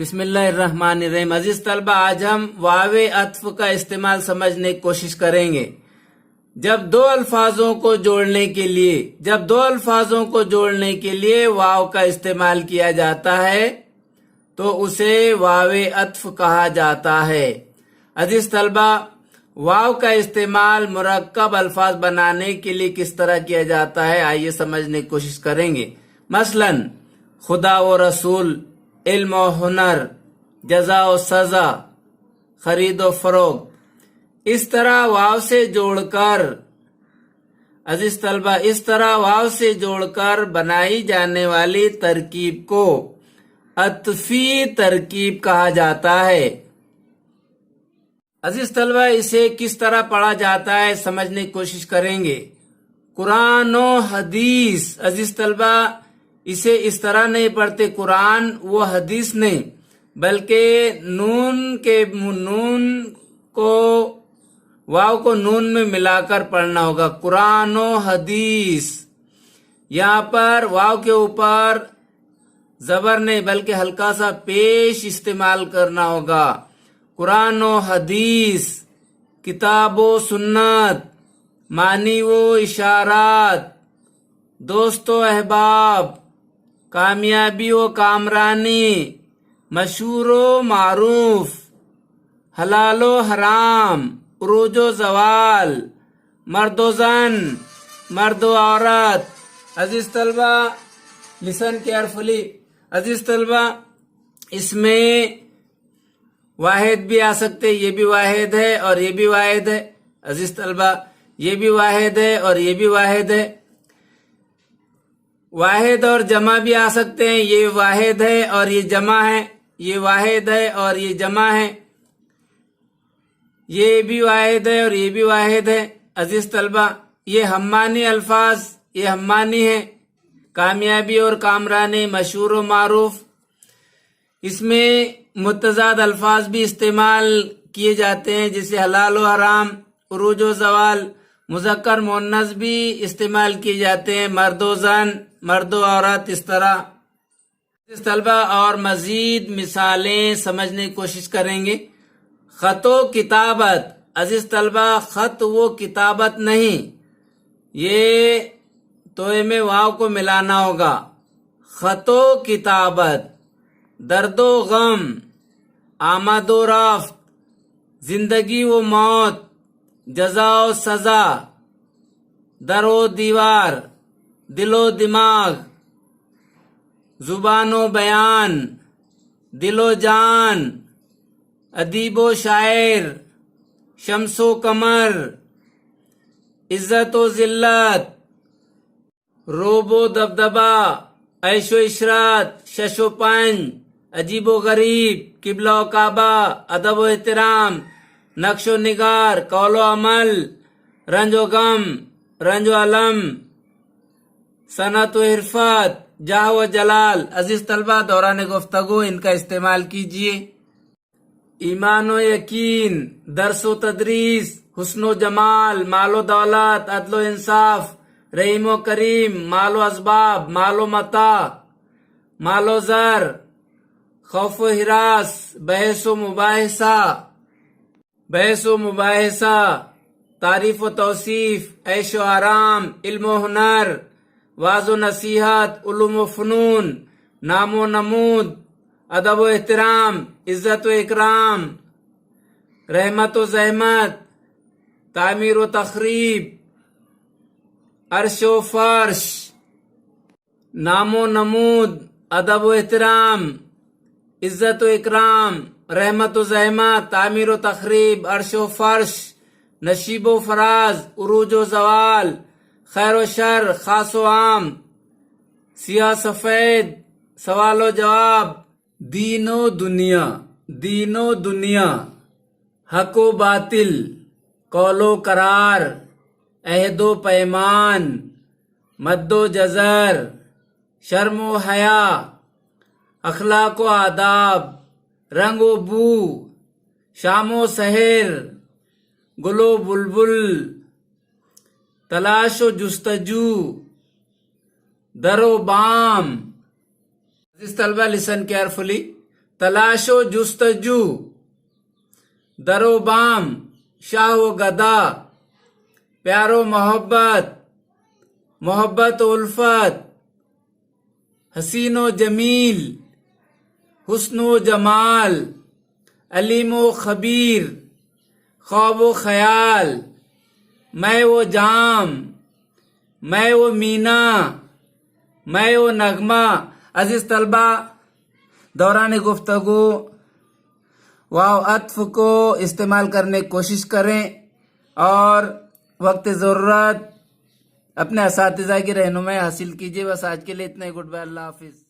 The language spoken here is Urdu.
بسم اللہ الرحمن الرحیم۔ عزیز طلبہ، آج ہم واو عطف کا استعمال سمجھنے کی کوشش کریں گے۔ جب دو الفاظوں کو جوڑنے کے لیے واو کا استعمال کیا جاتا ہے تو اسے واو عطف کہا جاتا ہے۔ عزیز طلبہ، واو کا استعمال مرکب الفاظ بنانے کے لیے کس طرح کیا جاتا ہے، آئیے سمجھنے کی کوشش کریں گے۔ مثلا خدا و رسول، علم و ہنر، جزا و سزا، خرید و فروخت، اس طرح واو سے جوڑ کر بنائی جانے والی ترکیب کو عطفی ترکیب کہا جاتا ہے۔ عزیز طلبہ، اسے کس طرح پڑھا جاتا ہے سمجھنے کی کوشش کریں گے۔ قرآن و حدیث، عزیز طلبہ اسے اس طرح نہیں پڑھتے قرآن و حدیث نہیں، بلکہ واو کو نون میں ملا کر پڑھنا ہوگا۔ قرآن و حدیث، یہاں پر واو کے اوپر زبر نہیں بلکہ ہلکا سا پیش استعمال کرنا ہوگا۔ قرآن و حدیث، کتاب و سنت، معنی و اشارات، دوست و احباب، کامیابی و کامرانی، مشہور و معروف، حلال و حرام، عروج و زوال، مرد و زن، مرد و عورت۔ عزیز طلبہ لسن کیئرفلی، عزیز طلبہ اس میں واحد بھی آ سکتے، یہ بھی واحد ہے اور یہ بھی واحد ہے۔ عزیز طلبہ یہ بھی واحد ہے اور یہ بھی واحد ہے۔ واحد اور جمع بھی آ سکتے ہیں، یہ واحد ہے اور یہ جمع ہے، یہ واحد ہے اور یہ جمع ہے، یہ بھی واحد ہے اور یہ بھی واحد ہے۔ عزیز طلبہ یہ ہمانی الفاظ، یہ ہمانی ہے، کامیابی اور کامرانی، مشہور و معروف۔ اس میں متضاد الفاظ بھی استعمال کیے جاتے ہیں، جیسے حلال و حرام، عروج و زوال۔ مذکر مؤنث بھی استعمال کیے جاتے ہیں، مرد و زن، مرد و عورت، اس طرح۔ عزیز طلبہ اور مزید مثالیں سمجھنے کی کوشش کریں گے۔ خط و کتابت، عزیز طلبہ خط و کتابت نہیں، یہ توئے میں واو کو ملانا ہوگا۔ خط و کتابت، درد و غم، آمد و رفت، زندگی و موت، جزا و سزا، در و دیوار، دل و دماغ، زبان و بیان، دل و جان، ادیب و شاعر، شمس و قمر، عزت و ذلت، روب و دبدبا، عیش و عشرت، شش و پنج، عجیب و غریب، قبلہ و کعبہ، ادب و احترام، نقش و نگار، قول و عمل، رنج و غم، رنج و علم، صنعت و حرفت، جاہ و جلال۔ عزیز طلبہ دوران گفتگو ان کا استعمال کیجیے۔ ایمان و یقین، درس و تدریس، حسن و جمال، مال و دولت، عدل و انصاف، رحیم و کریم، مال و اسباب، مال و متاع، مال و زر، خوف و ہراس، بحث و مباحثہ، تعریف و توصیف، عیش و آرام، علم و ہنر، وعظ و نصیحت، علوم و فنون، نام و نمود، ادب و احترام، عزت و اکرام، رحمت و زحمت، تعمیر و تخریب، عرش و فرش، نام و نمود، ادب و احترام، عزت و اکرام، رحمت و زحمت، تعمیر و تخریب، عرش و فرش، نشیب و فراز، عروج و زوال، خیر و شر، خاص و عام، سیاہ سفید، سوال و جواب، دین و دنیا، حق و باطل، قول و قرار، عہد و پیمان، مد و جزر، شرم و حیا، اخلاق و آداب، رنگ و بو، شام و سحر، گل و بلبل، تلاش و جستجو، در و بام۔ عزیز طلبہ listen carefully۔ تلاش و جستجو، در و بام، شاہ و گدا، پیار و محبت، محبت و الفت، حسین و جمیل، حسن و جمال، علیم و خبیر، خواب و خیال، میں و جام، میں و مینا، میں و نغمہ۔ عزیز طلبہ، دوران گفتگو واو عطف کو استعمال کرنے کی کوشش کریں اور وقت ضرورت اپنے اساتذہ کی رہنمائی حاصل کیجیے۔ بس آج کے لیے اتنا ہی۔ گڈ بائے، اللہ حافظ۔